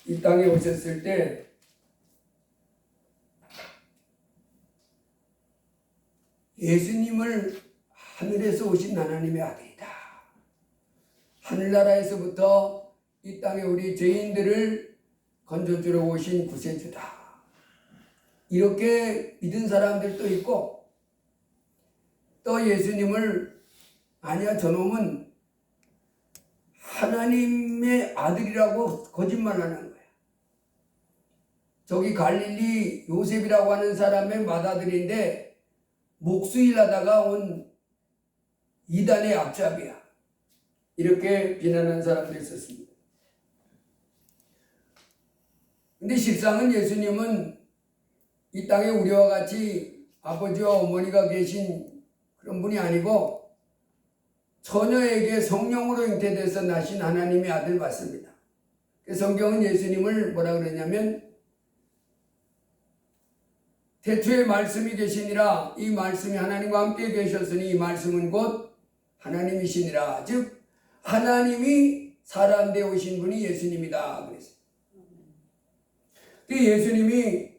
이 땅에 오셨을 때 예수님을 하늘에서 오신 하나님의 아들이다. 하늘나라에서부터 이 땅에 우리 죄인들을 건져주러 오신 구세주다. 이렇게 믿은 사람들도 있고, 또 예수님을 아니야 저놈은 하나님의 아들이라고 거짓말하는 거야. 저기 갈릴리 요셉이라고 하는 사람의 맏아들인데 목수일 하다가 온 이단의 앞잡이야. 이렇게 비난하는 사람들이 있었습니다. 근데 실상은 예수님은 이 땅에 우리와 같이 아버지와 어머니가 계신 그런 분이 아니고 처녀에게 성령으로 잉태돼서 나신 하나님의 아들 맞습니다. 성경은 예수님을 뭐라 그러냐면 태초에 말씀이 계시니라 이 말씀이 하나님과 함께 계셨으니 이 말씀은 곧 하나님이시니라. 즉 하나님이 사람 되어 오신 분이 예수님이다 그랬어요. 예수님이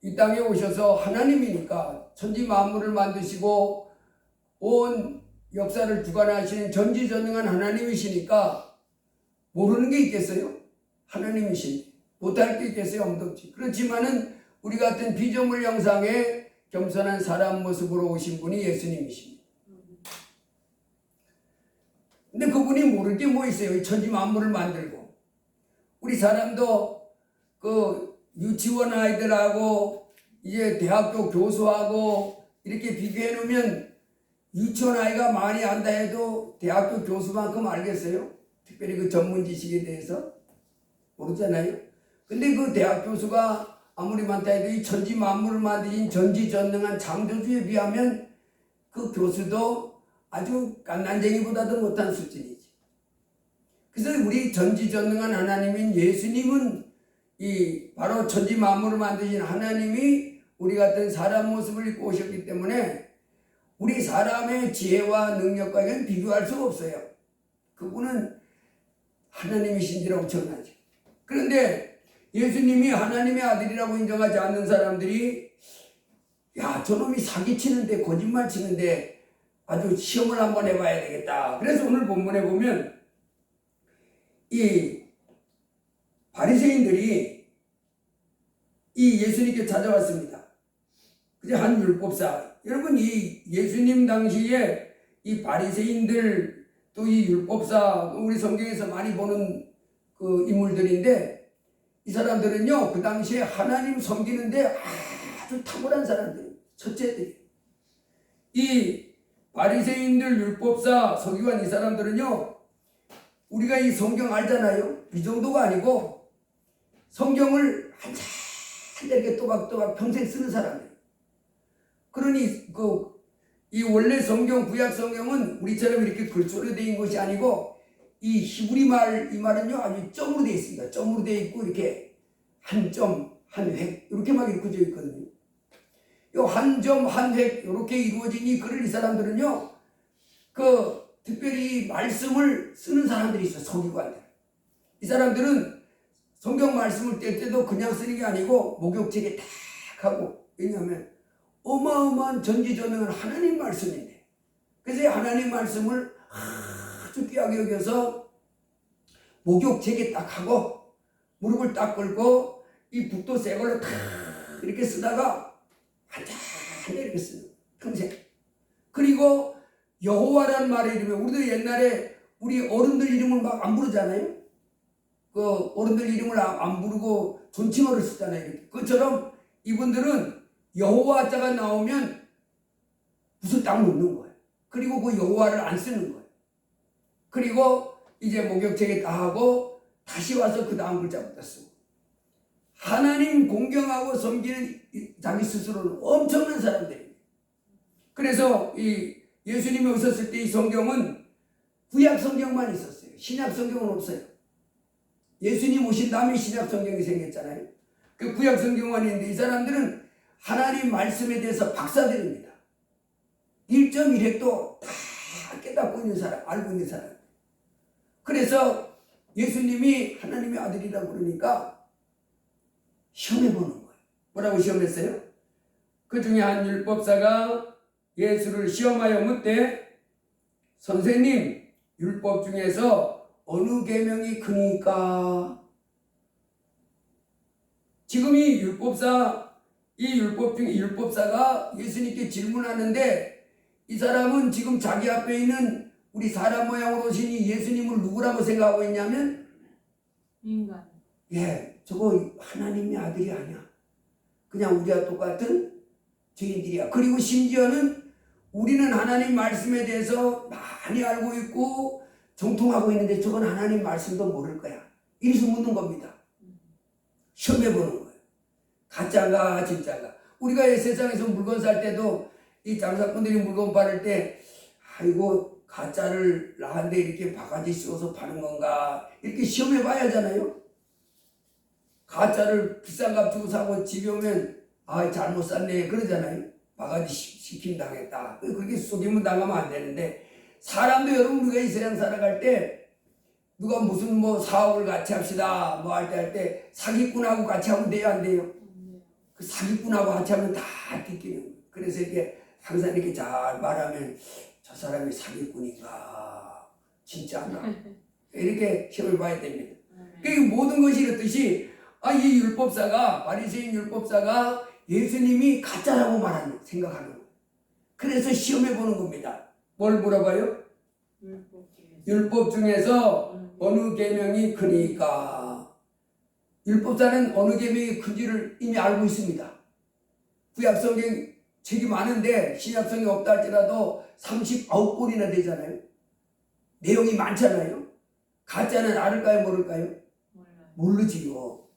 이 땅에 오셔서 하나님이니까 천지 만물을 만드시고 온 역사를 주관하시는 전지전능한 하나님이시니까 모르는 게 있겠어요? 하나님이시니 못할 게 있겠어요? 없지. 그렇지만은 우리 같은 피조물 형상의 겸손한 사람 모습으로 오신 분이 예수님이십니다. 근데 그분이 모를 게 뭐 있어요? 천지 만물을 만들고 우리 사람도 그 유치원 아이들하고 이제 대학교 교수하고 이렇게 비교해 놓으면 유치원 아이가 많이 안다 해도 대학교 교수만큼 알겠어요? 특별히 그 전문 지식에 대해서 모르잖아요. 근데 그 대학 교수가 아무리 많다 해도 이 천지 만물을 만드신 전지전능한 창조주에 비하면 그 교수도 아주 갓난쟁이보다도 못한 수준이지. 그래서 우리 전지전능한 하나님인 예수님은 이 바로 천지 만물을 만드신 하나님이 우리 같은 사람 모습을 입고 오셨기 때문에 우리 사람의 지혜와 능력과는 비교할 수가 없어요. 그분은 하나님이신지라 엄청나죠. 그런데 예수님이 하나님의 아들이라고 인정하지 않는 사람들이 야 저놈이 사기치는데 거짓말 치는데 아주 시험을 한번 해봐야 되겠다. 그래서 오늘 본문에 보면 이 바리새인들이 이 예수님께 찾아왔습니다. 그제 한 율법사. 여러분 이 예수님 당시에 이 바리새인들 또 이 율법사 우리 성경에서 많이 보는 그 인물들인데 이 사람들은요 그 당시에 하나님 섬기는데 아주 탁월한 사람들이에요. 첫째들이. 이 바리새인들 율법사 서기관 이 사람들은요 우리가 이 성경 알잖아요. 이 정도가 아니고 성경을 한참 이렇게 또박또박 평생 쓰는 사람이에요. 그러니 이 원래 성경 구약 성경은 우리처럼 이렇게 글자로 되어 것이 아니고 이 히브리 말 이 말은요 아주 점으로 되어 있습니다. 점으로 되어 있고 이렇게 한 점 한 획 이렇게 막 이루어져 있거든요. 요 한 점 한 획 이렇게 이루어진 이 글을 이 사람들은요 그 특별히 말씀을 쓰는 사람들이 있어요. 서기관들. 이 사람들은 성경 말씀을 뗄 때도 그냥 쓰는 게 아니고 목욕제게 딱 하고 왜냐하면 어마어마한 전지전능한 하나님 말씀인데 그래서 하나님 말씀을 아주 귀하게 여겨서 목욕제게 딱 하고 무릎을 딱 꿇고 이 북도 새 걸로 탁 이렇게 쓰다가 한참 이렇게 쓰는 평생. 그리고 여호와라는 말의 이름에 우리도 옛날에 우리 어른들 이름을 막 안 부르잖아요. 그 어른들 이름을 안 부르고 존칭어를 쓰잖아요. 그것처럼 이분들은 여호와 자가 나오면 무슨 딱 놓는 거예요. 그리고 그 여호와를 안 쓰는 거예요. 그리고 이제 목욕제게 다 하고 다시 와서 그 다음 글자부터 쓰고 하나님 공경하고 섬기는 자기 스스로는 엄청난 사람들이에요. 그래서 이 예수님이 오셨을 때 이 성경은 구약 성경만 있었어요. 신약 성경은 없어요. 예수님 오신 다음에 신약 성경이 생겼잖아요. 그 구약 성경만 있는데 이 사람들은 하나님 말씀에 대해서 박사들입니다. 1.1핵도 다 깨닫고 있는 사람, 알고 있는 사람. 그래서 예수님이 하나님 하나님의 아들이라고 그러니까 시험해 보는 거예요. 뭐라고 시험했어요? 그 중에 한 율법사가 예수를 시험하여 묻되 선생님 율법 중에서 어느 계명이 크니까? 지금 이 율법사가 예수님께 질문하는데 이 사람은 지금 자기 앞에 있는 우리 사람 모양으로 오신 이 예수님을 누구라고 생각하고 있냐면 인간. 저거 하나님의 아들이 아니야. 그냥 우리와 똑같은 죄인들이야. 그리고 심지어는 우리는 하나님 말씀에 대해서 많이 알고 있고 정통하고 있는데 저건 하나님 말씀도 모를 거야. 이래서 묻는 겁니다. 시험해 보는 거예요. 가짜인가 진짜인가. 우리가 이 세상에서 물건 살 때도 이 장사꾼들이 물건 팔을 때 아이고 가짜를 나한테 이렇게 바가지 씌워서 파는 건가 이렇게 시험해 봐야 하잖아요. 가짜를 비싼 값 주고 사고 집에 오면 잘못 샀네 그러잖아요. 바가지 시킴 당했다. 그렇게 속이면 당하면 안 되는데 사람도 여러분 우리가 이 세상 살아갈 때 누가 무슨 뭐 사업을 같이 합시다 뭐 할 때 사기꾼하고 같이 하면 돼요 안 돼요? 그 사기꾼하고 같이 하면 다 뜯기는 거예요. 그래서 이렇게 항상 이렇게 잘 말하면 저 사람이 사기꾼인가 진짜인가 이렇게 시험을 봐야 됩니다. 그 모든 것이 이렇듯이 이 율법사가 바리새인 율법사가 예수님이 가짜라고 생각하는 거예요. 그래서 시험해 보는 겁니다. 뭘 물어봐요? 율법 중에서 어느 계명이 크니까? 율법사는 어느 계명이 큰지를 이미 알고 있습니다. 구약성경 책이 많은데 신약성이 없다 할지라도 39권이나 되잖아요. 내용이 많잖아요. 가짜는 알을까요 모를까요? 모르지요.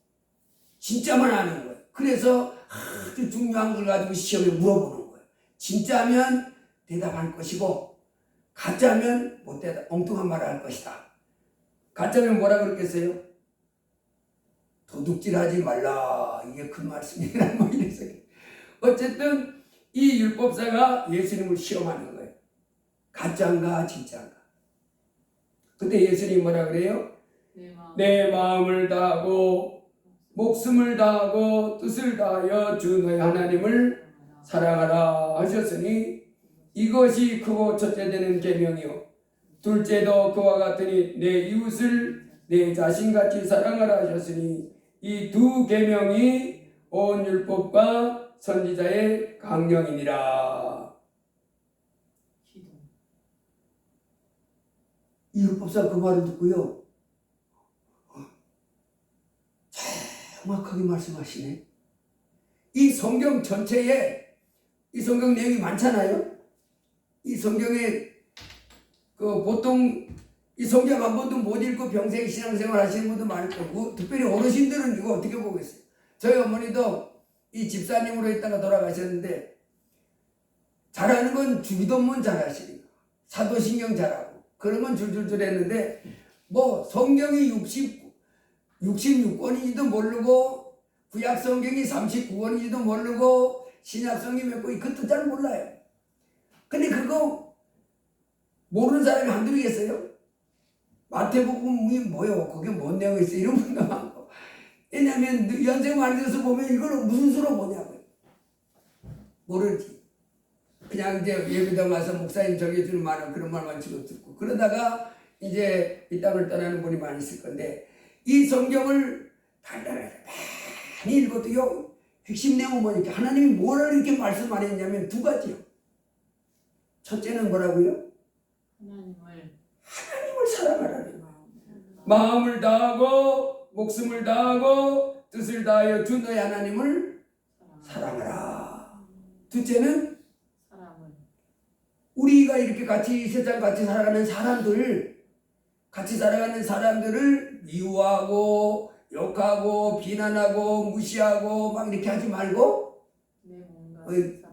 진짜만 아는 거예요. 그래서 아주 중요한 걸 가지고 시험에 물어보는 거예요. 진짜면 대답할 것이고 가짜면 못 대답, 엉뚱한 말을 할 것이다. 가짜면 뭐라 그랬겠어요? 도둑질하지 말라. 이게 큰 말씀이라 뭐 이래서. 어쨌든 이 율법사가 예수님을 시험하는 거예요. 가짜인가 진짜인가. 그때 예수님이 뭐라 그래요? 내 마음을 다하고 목숨을 다하고 뜻을 다하여 주 너희 하나님을 사랑하라 하셨으니 이것이 크고 첫째 되는 계명이요 둘째도 그와 같으니 내 이웃을 내 자신같이 사랑하라 하셨으니 이 두 계명이 온 율법과 선지자의 강령이니라. 이 율법사 그 말을 듣고요 정확하게 말씀하시네. 이 성경 전체에 이 성경 내용이 많잖아요. 이 성경에 보통 이 성경 한 번도 못 읽고 평생 신앙생활 하시는 분도 많을 거고 특별히 어르신들은 이거 어떻게 보겠어요? 저희 어머니도 이 집사님으로 있다가 돌아가셨는데 잘하는 건 주기도문 잘하시는 거 사도신경 잘하고 그런 건 줄줄줄 했는데 뭐 성경이 66권인지도 모르고 구약성경이 39권인지도 모르고 신약성경이 몇 권이 그것도 잘 몰라요. 근데 그거 모르는 사람이 한둘이겠어요? 마태복음이 뭐요? 그게 뭔 내용이 있어? 이런 분도 많고. 왜냐하면 연생 많이 돼서 보면 이걸 무슨 수로 보냐고요. 모르지. 그냥 이제 예배당 와서 목사님 정해주는 말은 그런 말만 지금 듣고 그러다가 이제 이 땅을 떠나는 분이 많이 있을 건데 이 성경을 달달하게 많이 읽어도요 핵심 내용은 뭐니까 하나님이 뭐를 이렇게 말씀 안 했냐면 두 가지요. 첫째는 뭐라고요? 하나님을 사랑하라는 거예요. 마음을 다하고 목숨을 다하고 뜻을 다하여 주 너희 하나님을 사랑하라. 둘째는 우리가 이렇게 같이 세상 같이 살아가는 사람들을 미워하고 욕하고 비난하고 무시하고 막 이렇게 하지 말고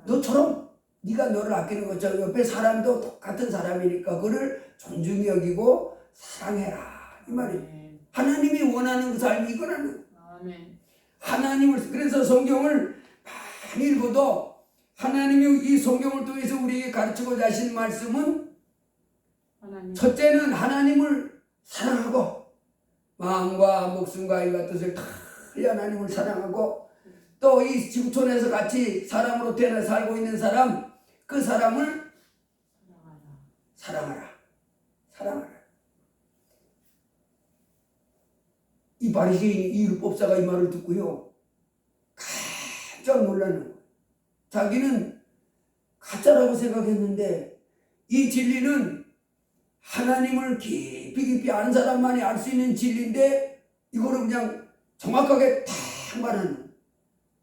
너처럼 네가 너를 아끼는 것처럼 옆에 사람도 똑같은 사람이니까 그를 존중히 여기고 사랑해라 이 말이에요. 하나님이 원하는 그 삶이 이거라는 하나님을 그래서 성경을 많이 읽어도 하나님이 이 성경을 통해서 우리에게 가르치고자 하신 말씀은 첫째는 하나님을 사랑하고 마음과 목숨과 이와 뜻을 다이 하나님을 사랑하고 또 이 지구촌에서 같이 사람으로 태어나 살고 있는 사람, 그 사람을 사랑하라. 사랑하라. 이 바리새인, 이 율법사가 이 말을 듣고요, 깜짝 놀라는 거예요. 자기는 가짜라고 생각했는데 이 진리는 하나님을 깊이 아는 사람만이 알 수 있는 진리인데 이거를 그냥 정확하게 딱 말하는.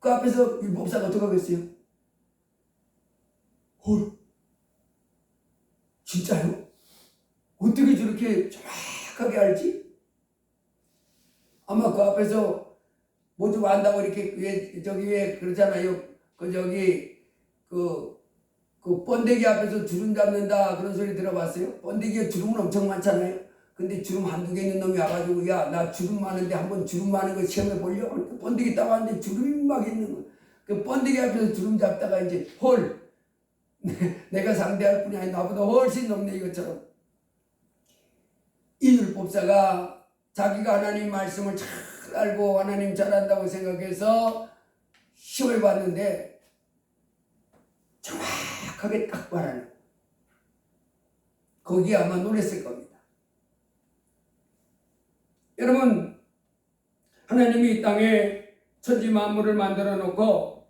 그 앞에서 율법사가 어떻게 하겠어요? 헐, 진짜요? 어떻게 저렇게 정확하게 알지? 아마 그 앞에서 뭐 좀 안다고 이렇게 왜 그러잖아요. 그 번데기 앞에서 주름 잡는다 그런 소리 들어봤어요? 번데기에 주름은 엄청 많잖아요. 근데 주름 한두 개 있는 놈이 와가지고 야, 나 주름 많은데 한번 주름 많은 거 시험해 볼려? 번데기 딱 왔는데 주름이 막 있는 거. 그 번데기 앞에서 주름 잡다가 이제 헐, 내가 상대할 뿐이 아니라 나보다 훨씬 높네 이것처럼. 이 율법사가 자기가 하나님 말씀을 잘 알고 하나님 잘한다고 생각해서 시험해 봤는데 정확하게 딱 말하는, 거기에 아마 놀랐을 겁니다. 여러분, 하나님이 이 땅에 천지 만물을 만들어 놓고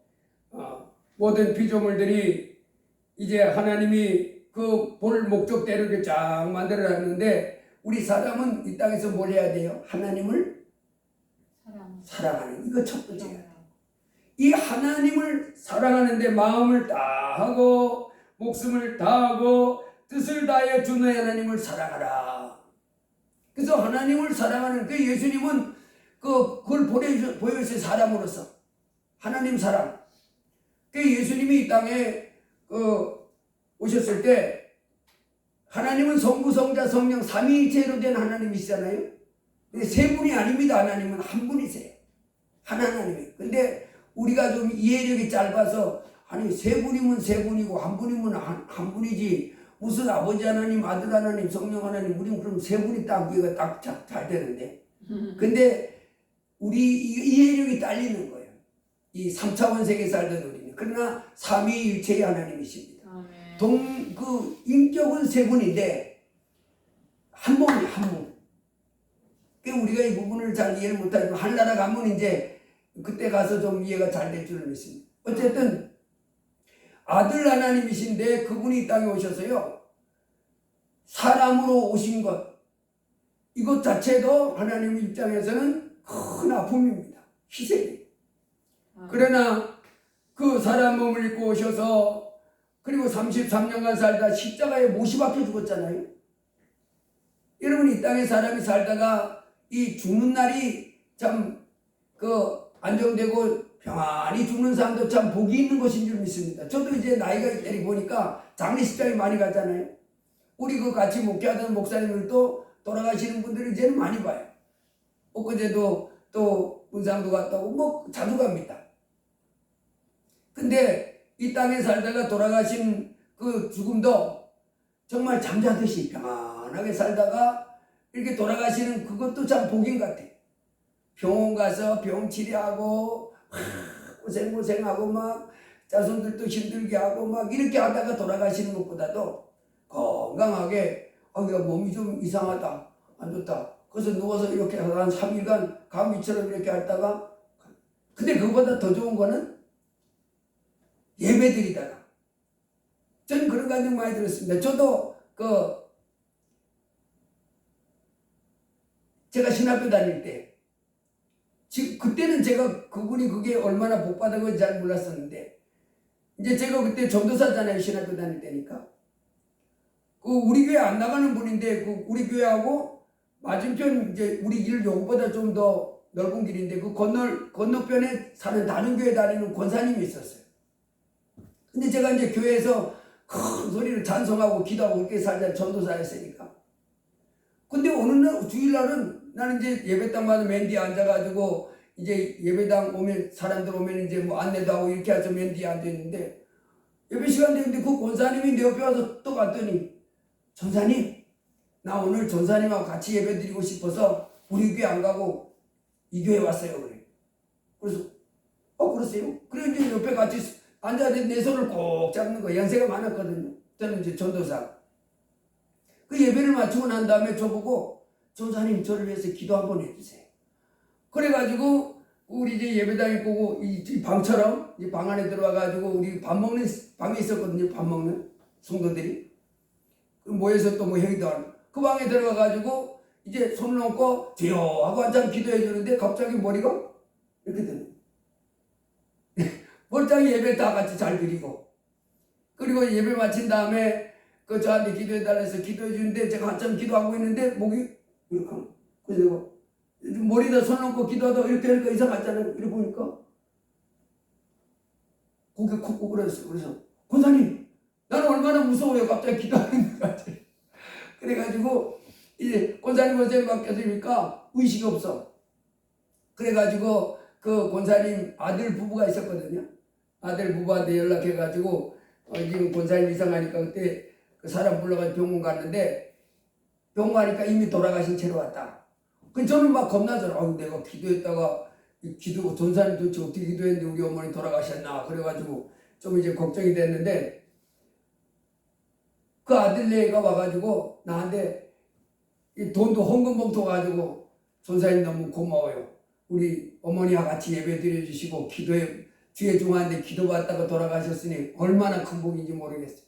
모든 피조물들이 이제 하나님이 그 볼 목적대로 이렇게 쫙 만들어 놨는데 우리 사람은 이 땅에서 뭘 해야 돼요? 하나님을 사랑하는, 이거 첫 번째야. 이 하나님을 사랑하는데 마음을 다하고 목숨을 다하고 뜻을 다해 주는 하나님을 사랑하라. 그래서 하나님을 사랑하는 그 예수님은 그걸 보여주신 사람으로서 하나님 사랑. 그 예수님이 이 땅에 오셨을 때 하나님은 성부, 성자, 성령 삼위일체로 된 하나님이시잖아요. 근데 세 분이 아닙니다. 하나님은 한 분이세요. 하나님이. 근데 우리가 좀 이해력이 짧아서 아니 세 분이면 세 분이고 한 분이면 한 분이지 무슨 아버지 하나님, 아들 하나님, 성령 하나님, 우리는 그럼 세 분이 딱 이해가 딱 잘 되는데. 근데 우리 이해력이 딸리는 거예요. 이 3차원 세계에 살던 우리는. 그러나 삼위일체의 하나님이십니다. 인격은 세 분인데 한 몸이 한 몸. 우리가 이 부분을 잘 이해를 못하지만 한나라 가면 이제 그때 가서 좀 이해가 잘 될 줄을 믿습니다. 어쨌든 아들 하나님이신데 그분이 이 땅에 오셔서요, 사람으로 오신 것, 이것 자체도 하나님 입장에서는 큰 아픔입니다. 희생이에요. 그러나 그 사람 몸을 입고 오셔서 그리고 33년간 살다 십자가에 못이 박혀 죽었잖아요. 여러분, 이 땅에 사람이 살다가 이 죽는 날이 참 안정되고 평안히 죽는 사람도 참 복이 있는 것인 줄 믿습니다. 저도 이제 나이가 있다니 보니까 장례식장에 많이 가잖아요. 우리 같이 목회하던 목사님들도 돌아가시는 분들을 이제는 많이 봐요. 엊그제도 또 문상도 갔다 오고 뭐 자주 갑니다. 근데 이 땅에 살다가 돌아가신 그 죽음도 정말 잠자듯이 평안하게 살다가 이렇게 돌아가시는 그것도 참 복인 같아요. 병원 가서 병 치료하고 고생하고 막 자손들도 힘들게 하고 막 이렇게 하다가 돌아가시는 것보다도 건강하게 몸이 좀 이상하다, 안 좋다. 그래서 누워서 이렇게 한 3일간 감기처럼 이렇게 하다가, 근데 그거보다 더 좋은 거는 예배드리다가, 저는 그런 감정 많이 들었습니다. 저도 제가 신학교 다닐 때, 그때는 제가 그분이 그게 얼마나 복받은 건지 잘 몰랐었는데, 이제 제가 그때 전도사잖아요. 신학교 다닐 때니까. 우리 교회 안 나가는 분인데, 우리 교회하고 맞은편, 이제 우리 길 요거보다 좀 더 넓은 길인데, 건너편에 사는 다른 교회 다니는 권사님이 있었어요. 근데 제가 이제 교회에서 큰 소리를 찬송하고 기도하고 그렇게 살자 전도사였으니까. 근데 어느 날, 주일날은 나는 이제 예배당마다 맨 뒤에 앉아가지고 이제 예배당 오면, 사람들 오면 이제 뭐 안내도 하고 이렇게 해서 맨 뒤에 앉아있는데, 예배 시간 되는데 그 권사님이 내 옆에 와서 또 갔더니, 전사님, 나 오늘 전사님하고 같이 예배 드리고 싶어서 우리 교회 안 가고 이 교회 왔어요. 그래. 그래서 그러세요? 그래 이제 옆에 같이 앉아서 내 손을 꼭 잡는 거. 연세가 많았거든요. 저는 이제 전도사. 그 예배를 마치고 난 다음에 저보고 전사님 저를 위해서 기도 한번 해주세요. 그래가지고 우리 이제 예배당에 보고 이 방처럼 이 방 안에 들어와가지고 우리 밥 먹는 방이 있었거든요. 밥 먹는 성도들이 모여서 또 뭐 회의도 하고 그 방에 들어가가지고 이제 손을 얹고 주여 하고 한참 기도해 주는데 갑자기 머리가 이렇게 되는 멀쩡히 예배 다 같이 잘 드리고 그리고 예배 마친 다음에 그 저한테 기도해 달라 해서 기도해 주는데 제가 한참 기도하고 있는데 목이 이렇게 하는 거예요. 그래서 머리에다 손 얹고 기도하다가 이렇게 하니까 이상하잖아요. 이렇게 보니까 고개 콕 구부렸어요. 그래서 권사님 나는 얼마나 무서워요. 갑자기 기도하는 것 같아요. 그래가지고 이제 권사님 바뀌었으니까 의식이 없어. 그래가지고 그 권사님 아들 부부가 있었거든요. 아들 부부한테 연락해가지고 지금 권사님 이상하니까 그때 그 사람 불러가지고 병원 갔는데 병원 가니까 이미 돌아가신 채로 왔다. 그 저는 막 겁나잖아. 내가 기도했다가 전사님 도대체 어떻게 기도했는데 우리 어머니 돌아가셨나. 그래가지고 좀 이제 걱정이 됐는데 그 아들네가 와가지고 나한테 이 돈도 헌금 봉투 가지고 전사님 너무 고마워요. 우리 어머니와 같이 예배 드려주시고 기도에 주의 중한데 기도받다가 돌아가셨으니 얼마나 큰 복인지 모르겠어요.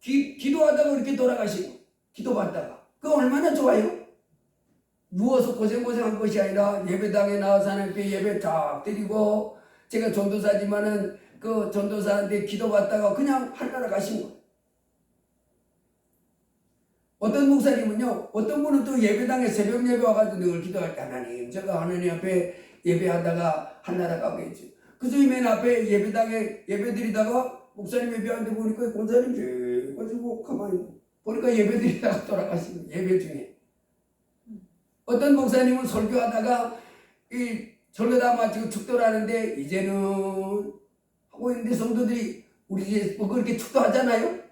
기도하다가 이렇게 돌아가시고 기도받다가 그 얼마나 좋아요? 누워서 고생한 것이 아니라 예배당에 나와서 하나님께 예배 쫙 드리고 제가 전도사지만은 그 전도사한테 기도받다가 그냥 하늘나라 가신 거예요. 어떤 목사님은요, 어떤 분은 또 예배당에 새벽 예배 와가지고 늘 기도할 때 하나님, 제가 하나님 앞에 예배하다가 하늘나라 가고 있죠. 그래서 맨 앞에 예배당에 예배 드리다가 목사님 예배하는데 보니까 권사님 가지고 가만히 보니까 예배 드리다가 돌아가시는 예배 중에. 어떤 목사님은 설교하다가 이 설교다 마치고 축도를 하는데 이제는 하고 있는데 성도들이 우리 이제 뭐 그렇게 축도하잖아요.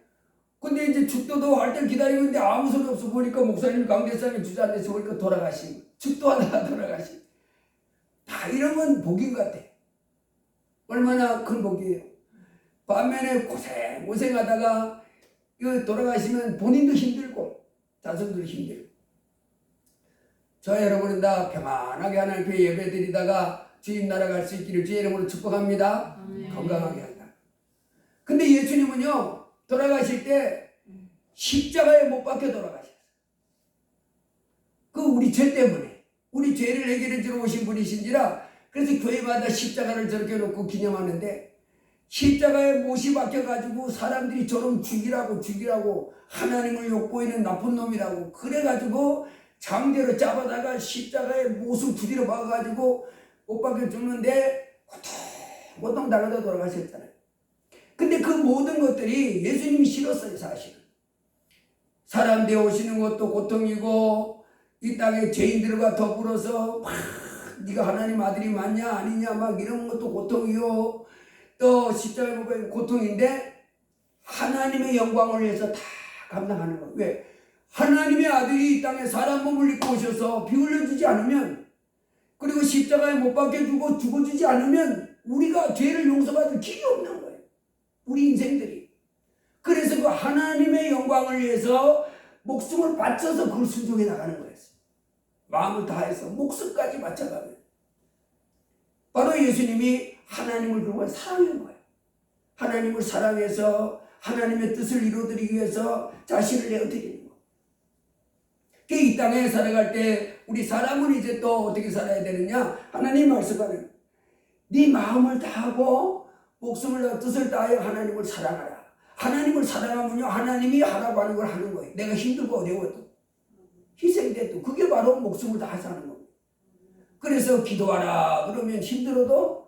근데 이제 축도도 할 때 기다리고 있는데 아무 소리 없어 보니까 목사님 강대상에 주저앉아서 보니까 돌아가신 축도하다가 돌아가신 다 이런 건 복인 것 같아. 얼마나 큰 복이에요. 반면에 고생하다가 이거 돌아가시면 본인도 힘들고 자손도 힘들고 저 여러분은 다 평안하게 하나님께 예배 드리다가 주님 나라 갈 수 있기를 주의 이름으로 축복합니다. 건강하게 한다. 근데 예수님은요 돌아가실 때 십자가에 못 박혀 돌아가셨어요. 그 우리 죄 때문에 우리 죄를 해결해 주러 오신 분이신지라 그래서 교회마다 십자가를 저렇게 놓고 기념하는데 십자가에 못이 박혀가지고 사람들이 저런 죽이라고 하나님을 욕보이는 나쁜 놈이라고 그래가지고 장대로 잡아다가 십자가에 못을 두드려 박아가지고 못 박혀 죽는데 고통 당하다 돌아가셨잖아요. 근데 그 모든 것들이 예수님이 싫었어요. 사실은 사람 되어 오시는 것도 고통이고 이 땅에 죄인들과 더불어서 막 네가 하나님 아들이 맞냐 아니냐 막 이런 것도 고통이요. 또 십자가에 못 박힌 고통인데 하나님의 영광을 위해서 다 감당하는 거예요. 왜? 하나님의 아들이 이 땅에 사람 몸을 입고 오셔서 비 흘려주지 않으면 그리고 십자가에 못 박혀주고 죽어주지 않으면 우리가 죄를 용서받을 길이 없는 거예요. 우리 인생들이. 그래서 그 하나님의 영광을 위해서 목숨을 바쳐서 그걸 순종해 나가는 거였어요. 마음을 다해서 목숨까지 바쳐가면 바로 예수님이 하나님을 정말 사랑한 거예요. 하나님을 사랑해서 하나님의 뜻을 이루어드리기 위해서 자신을 내어드리는 거예요. 이 땅에 살아갈 때 우리 사람은 이제 또 어떻게 살아야 되느냐? 하나님 말씀하는 네 마음을 다하고 목숨을 다하고 뜻을 다하여 하나님을 사랑하라. 하나님을 사랑하면요 하나님이 하라고 하는 걸 하는 거예요. 내가 힘들고 어려워도 희생돼도 그게 바로 목숨을 다해서 하는 겁니다. 그래서 기도하라 그러면 힘들어도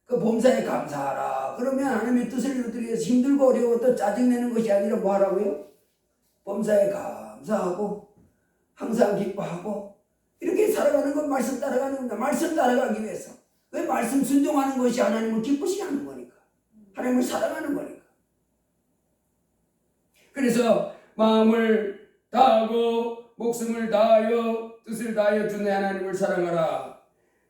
그 범사에 감사하라 그러면 하나님의 뜻을 이루기 위해서 힘들고 어려워도 짜증내는 것이 아니라 뭐 하라고요? 범사에 감사하고 항상 기뻐하고 이렇게 살아가는 건 말씀 따라가는 겁니다. 말씀 따라가기 위해서. 왜 말씀 순종하는 것이 하나님을 기쁘시게 하는 거니까. 하나님을 사랑하는 거니까. 그래서 마음을 다하고 목숨을 다하여 뜻을 다하여 주 내 하나님을 사랑하라.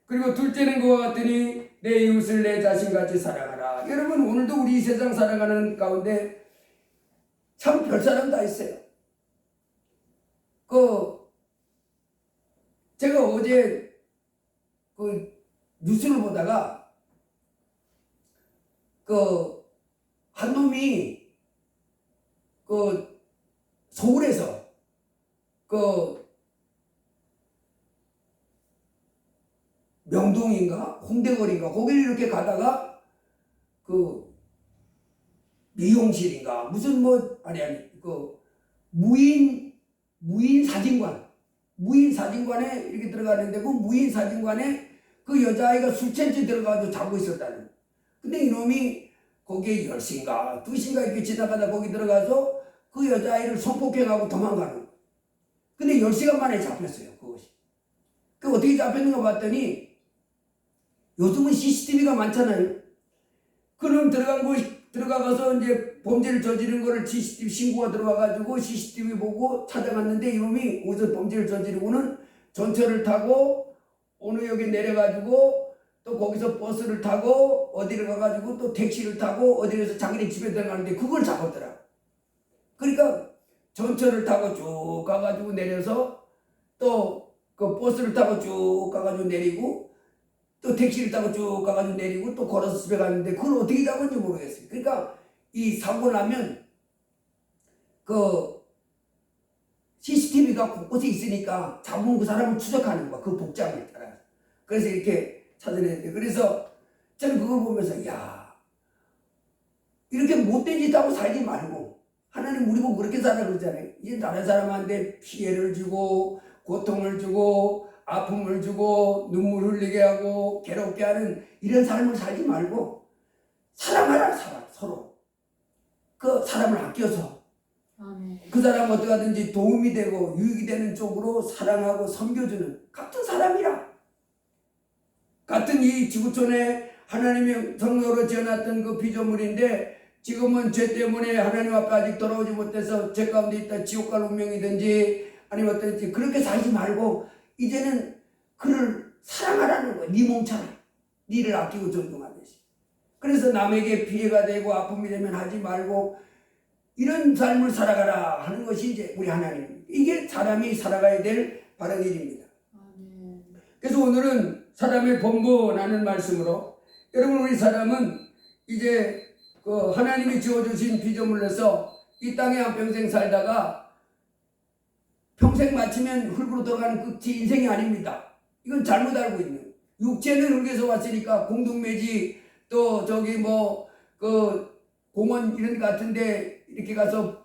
그리고 둘째는 그와 같으니 내 이웃을 내 자신같이 사랑하라. 여러분, 오늘도 우리 이 세상 살아가는 가운데 참 별사람 다 있어요. 제가 어제 뉴스를 보다가 한 놈이 서울에서 명동인가 홍대거리인가 거기를 이렇게 가다가 미용실인가 무슨 무인 사진관에 이렇게 들어가는데 그 무인 사진관에 그 여자아이가 술 취해 들어가서 자고 있었다는. 근데 이놈이 거기에 10시인가 2시인가 이렇게 지나가다 거기 들어가서 그 여자아이를 성폭행하고 도망가는 거예요. 근데 10시간 만에 잡혔어요. 그것이. 그 어떻게 잡혔는가 봤더니 요즘은 CCTV가 많잖아요. 그럼 들어가서 이제 범죄를 저지른 거를 CCTV 신고가 들어와가지고 CCTV 보고 찾아갔는데 이놈이 어디서 범죄를 저지르고는 전철을 타고 어느 역에 내려가지고 또 거기서 버스를 타고 어디를 가가지고 또 택시를 타고 어디에서 자기네 집에 들어가는데 그걸 잡았더라. 그러니까 전철을 타고 쭉 가가지고 내려서 또 그 버스를 타고 쭉 가가지고 내리고 또 택시를 타고 쭉 가가지고 내리고 또 걸어서 집에 갔는데 그걸 어떻게 잡은지 모르겠어요. 그러니까 이 사고 나면 CCTV가 곳곳에 있으니까 잡은 그 사람을 추적하는 거야. 그 복장에 따라서. 그래서 이렇게 찾아내는데 그래서 저는 그걸 보면서 야, 이렇게 못된 짓 하고 살지 말고 하나님 우리 보고 그렇게 살아 그러잖아요. 이제 다른 사람한테 피해를 주고 고통을 주고 아픔을 주고 눈물 흘리게 하고 괴롭게 하는 이런 삶을 살지 말고 사랑하라. 서로 그 사람을 아껴서 그 사람 어떻게든지 도움이 되고 유익이 되는 쪽으로 사랑하고 섬겨주는 같은 사람이라. 같은 이 지구촌에 하나님이 성도로 지어놨던 그 피조물인데 지금은 죄 때문에 하나님 앞에 아직 돌아오지 못해서 죄 가운데 있다 지옥 갈 운명이든지 아니면 어떤지 그렇게 살지 말고 이제는 그를 사랑하라는 거야. 네 몸처럼 니를 아끼고 존중하듯이. 그래서 남에게 피해가 되고 아픔이 되면 하지 말고 이런 삶을 살아가라 하는 것이 이제 우리 하나님. 이게 사람이 살아가야 될 바른 일입니다. 그래서 오늘은 사람의 번번하는 말씀으로 여러분 우리 사람은 이제 하나님이 지어주신 피조물로서 이 땅에 한평생 살다가 평생 마치면 흙으로 들어가는 끝이 인생이 아닙니다. 이건 잘못 알고 있는. 육체는 흙에서 왔으니까 공동묘지 또 공원 이런 같은데 이렇게 가서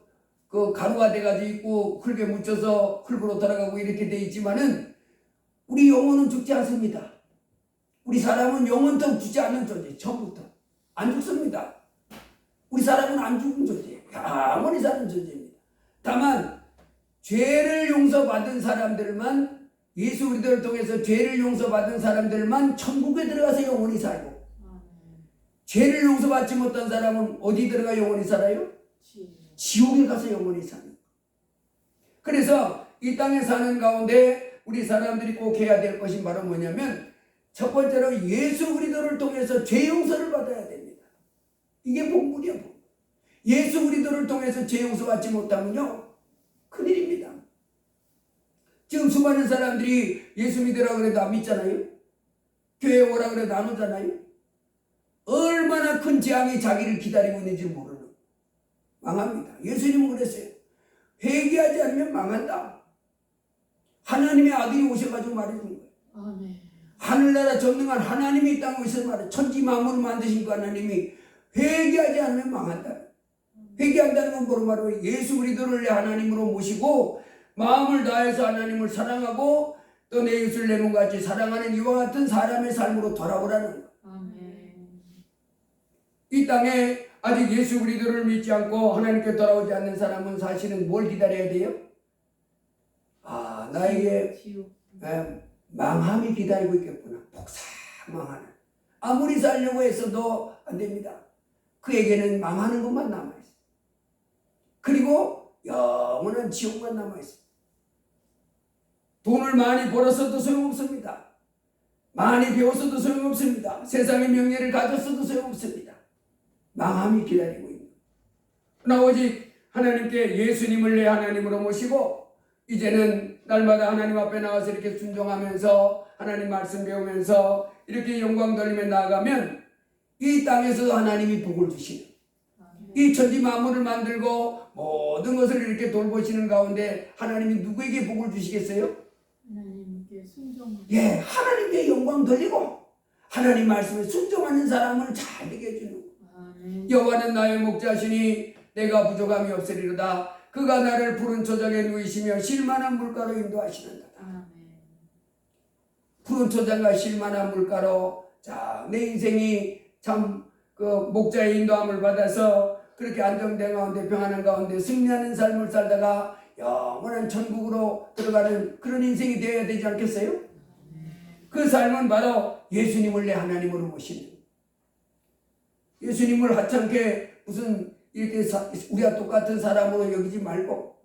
가루가 돼가지고 있고 흙에 묻혀서 흙으로 돌아가고 이렇게 돼 있지만은 우리 영혼은 죽지 않습니다. 우리 사람은 영원토록 죽지 않는 존재. 처음부터 안 죽습니다. 우리 사람은 안 죽은 존재예요. 영원히 사는 존재입니다. 다만 죄를 용서받은 사람들만 예수 그리스도를 통해서 죄를 용서받은 사람들만 천국에 들어가서 영원히 살고 죄를 용서받지 못한 사람은 어디 들어가 영원히 살아요? 지옥에 가서 영원히 사는. 그래서 이 땅에 사는 가운데 우리 사람들이 꼭 해야 될 것이 바로 뭐냐면 첫 번째로 예수 그리스도를 통해서 죄 용서를 받아야 됩니다. 이게 복문이야. 예수 그리스도를 통해서 죄 용서받지 못하면요 큰일입니다. 지금 수많은 사람들이 예수 믿으라고 그래도 안 믿잖아요. 교회 오라 그래도 안 오잖아요. 얼마나 큰 재앙이 자기를 기다리고 있는지 모르는. 망합니다. 예수님은 그랬어요. 회개하지 않으면 망한다. 하나님의 아들이 오셔가지고 말해준 거예요. 아멘. 하늘나라 전능한 하나님이 이 땅에 오셔서 말해. 천지 만물을 만드신 그 하나님이 회개하지 않으면 망한다. 회개한다는 건 뭐로 말해요? 예수 그리스도를 하나님으로 모시고 마음을 다해서 하나님을 사랑하고 또 내 이웃을 내 몸같이 사랑하는 이와 같은 사람의 삶으로 돌아오라는 거예요. 이 땅에 아직 예수 그리스도를 믿지 않고 하나님께 돌아오지 않는 사람은 사실은 뭘 기다려야 돼요? 나에게 망함이 기다리고 있겠구나. 폭삭망하는. 아무리 살려고 했어도 안 됩니다. 그에게는 망하는 것만 남아있어요. 그리고 영원한 지옥만 남아있어요. 돈을 많이 벌었어도 소용없습니다. 많이 배웠어도 소용없습니다. 세상의 명예를 가졌어도 소용없습니다. 망함이 기다리고 있는. 그러나 오직 하나님께 예수님을 내 하나님으로 모시고 이제는 날마다 하나님 앞에 나와서 이렇게 순종하면서 하나님 말씀 배우면서 이렇게 영광 돌리며 나아가면 이 땅에서도 하나님이 복을 주시는, 이 천지 만물을 만들고 모든 것을 이렇게 돌보시는 가운데 하나님이 누구에게 복을 주시겠어요? 하나님께 순종. 예, 하나님께 영광 돌리고 하나님 말씀에 순종하는 사람을 잘 되게 해주는. 여호와는 나의 목자시니 내가 부족함이 없으리로다. 그가 나를 푸른 초장에 누이시며 쉴만한 물가로 인도하시는다. 푸른 초장과 쉴만한 물가로, 자, 내 인생이 참 그 목자의 인도함을 받아서 그렇게 안정된 가운데 평안한 가운데 승리하는 삶을 살다가 영원한 천국으로 들어가는 그런 인생이 되어야 되지 않겠어요? 그 삶은 바로 예수님을 내 하나님으로 모시는, 예수님을 하찮게 무슨 이렇게 우리가 똑같은 사람으로 여기지 말고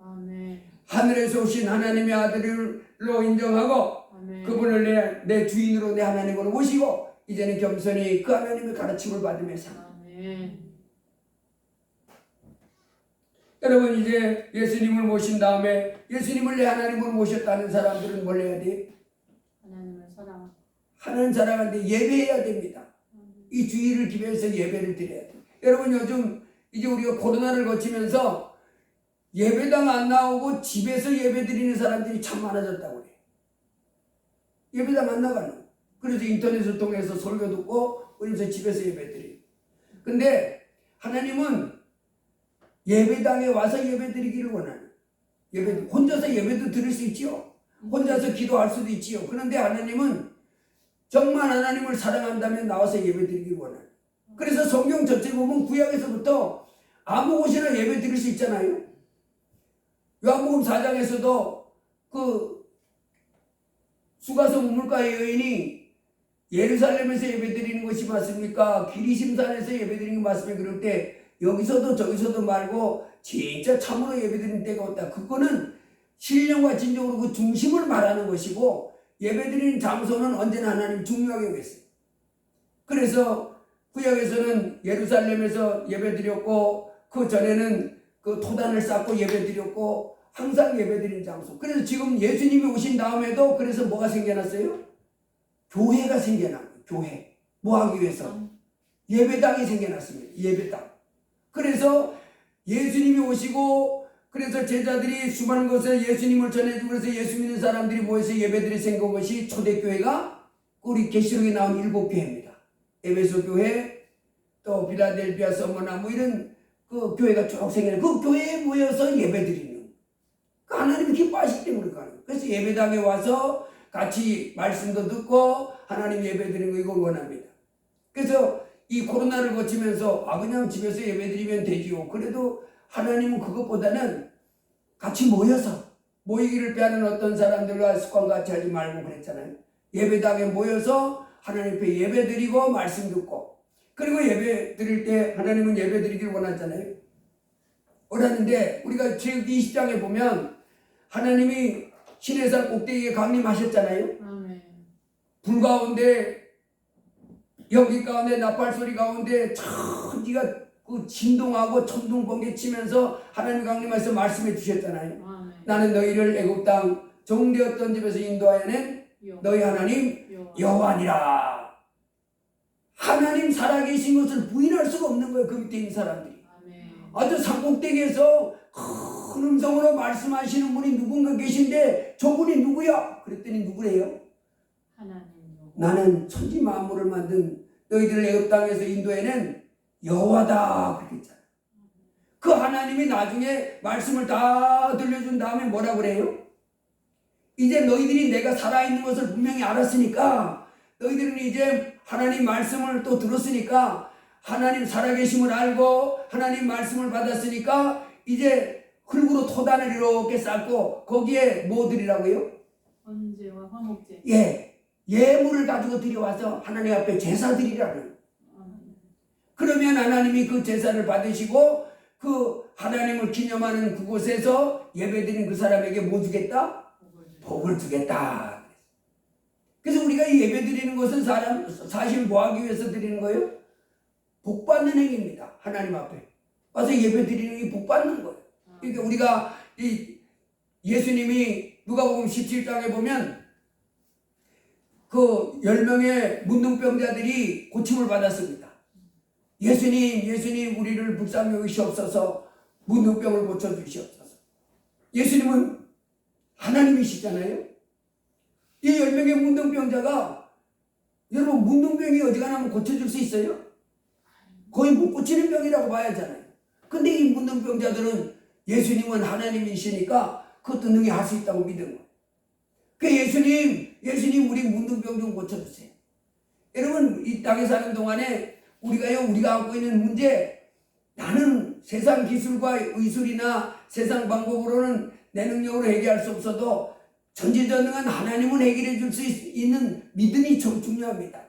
하늘에서 오신 하나님의 아들로 인정하고 그분을 내 주인으로 내 하나님으로 모시고 이제는 겸손히 그 하나님의 가르침을 받으며 살아. 여러분, 이제 예수님을 모신 다음에 예수님을 내 하나님으로 모셨다는 사람들은 뭘 해야 돼? 하나님을 사랑. 하나님 사랑하는데 예배해야 됩니다. 이 주일을 기회해서 예배를 드려야 돼. 여러분, 요즘 이제 우리가 코로나를 거치면서 예배당 안 나오고 집에서 예배 드리는 사람들이 참 많아졌다고 그래. 예배당 안 나가는 거예요. 그래서 인터넷을 통해서 설교 듣고 그러면서 집에서 예배 드려요. 근데 하나님은 예배당에 와서 예배 드리기를 원하는, 혼자서 예배도 드릴 수 있지요. 혼자서 기도할 수도 있지요. 그런데 하나님은 정말 하나님을 사랑한다면 나와서 예배 드리기를 원하는. 그래서 성경 전체 보면 구약에서부터 아무 곳이나 예배 드릴 수 있잖아요. 요한복음 4장에서도 그 수가성 우물가의 여인이 예루살렘에서 예배드리는 것이 맞습니까? 기리심산에서 예배드리는 게 맞습니까? 그럴 때 여기서도 저기서도 말고 진짜 참으로 예배드리는 때가 없다. 그거는 신령과 진정으로 그 중심을 말하는 것이고 예배드리는 장소는 언제나 하나님 중요하게 여겼어요. 그래서 구약에서는 예루살렘에서 예배드렸고 그 전에는 그 토단을 쌓고 예배드렸고 항상 예배드리는 장소. 그래서 지금 예수님이 오신 다음에도 그래서 뭐가 생겨났어요? 교회가 생겨난 거예요. 교회. 뭐 하기 위해서? 예배당이 생겨났습니다. 예배당. 그래서 예수님이 오시고 그래서 제자들이 수많은 것을 예수님을 전해주고 그래서 예수 믿는 사람들이 모여서 예배들이 생긴 것이 초대교회가 우리 계시록에 나온 7교회입니다. 에베소 교회, 또 빌라델비아, 서머나 뭐 이런 그 교회가 쭉 생겨난 그 교회에 모여서 예배드리는, 그 하나님이 기뻐하시기 때문에 가는 거예요. 그래서 예배당에 와서 같이 말씀도 듣고 하나님 예배드리는 거 이걸 원합니다. 그래서 이 코로나를 거치면서 그냥 집에서 예배드리면 되지요. 그래도 하나님은 그것보다는 같이 모여서 모이기를 빼하는 어떤 사람들과 습관같이 하지 말고 그랬잖아요. 예배당에 모여서 하나님 앞에 예배드리고 말씀 듣고, 그리고 예배드릴 때 하나님은 예배드리기를 원하잖아요. 원하는데 우리가 창세기 20장에 보면 하나님이 시내산 꼭대기에 강림하셨잖아요. 불 가운데, 연기 가운데, 나팔 소리 가운데 천지가 그 진동하고 천둥 번개 치면서 하나님 강림하셔서 말씀해 주셨잖아요. 나는 너희를 애굽 땅 종되었던 집에서 인도하여낸 너희 하나님 여호와니라. 하나님 살아계신 것을 부인할 수가 없는 거예요. 그 밑에 있는 사람들이. 아주 산꼭대기에서 큰 음성으로 말씀하시는 분이 누군가 계신데 저분이 누구야? 그랬더니 누구래요? 나는 천지 만물을 만든 너희들을 애굽 땅에서 인도해낸 여호와다. 그랬잖아요. 그 하나님이 나중에 말씀을 다 들려준 다음에 뭐라 그래요? 이제 너희들이 내가 살아있는 것을 분명히 알았으니까, 너희들은 이제 하나님 말씀을 또 들었으니까, 하나님 살아계심을 알고 하나님 말씀을 받았으니까 이제 흙으로 토단을 이렇게 쌓고 거기에 뭐 드리라고요? 번제와 화목제. 예물을 가지고 들여와서 하나님 앞에 제사 드리라고요. 그러면 하나님이 그 제사를 받으시고 그 하나님을 기념하는 그곳에서 예배드린 그 사람에게 뭐 주겠다? 복을 주겠다. 그래서 우리가 이 예배 드리는 것은 사실 뭐 하기 위해서 드리는 거예요? 복 받는 행위입니다. 하나님 앞에 와서 예배 드리는 게 복 받는 거예요. 그러니까 우리가 이 예수님이 누가복음 17장에 보면 그 10명의 문둥병자들이 고침을 받았습니다. 예수님 우리를 불쌍히 여기시옵소서. 문둥병을 고쳐주시옵소서. 예수님은 하나님이시잖아요. 이 10명의 문둥병자가 여러분 문둥병이 어지간하면 고쳐줄 수 있어요? 거의 못 고치는 병이라고 봐야 하잖아요. 근데 이 문둥병자들은 예수님은 하나님이시니까 그것도 능히 할 수 있다고 믿은 거예요. 그 예수님 우리 문둥병 좀 고쳐주세요. 여러분 이 땅에 사는 동안에 우리가 안고 있는 문제, 나는 세상 기술과 의술이나 세상 방법으로는 내 능력으로 해결할 수 없어도 전지전능한 하나님은 해결해 줄 수 있는 믿음이 좀 중요합니다.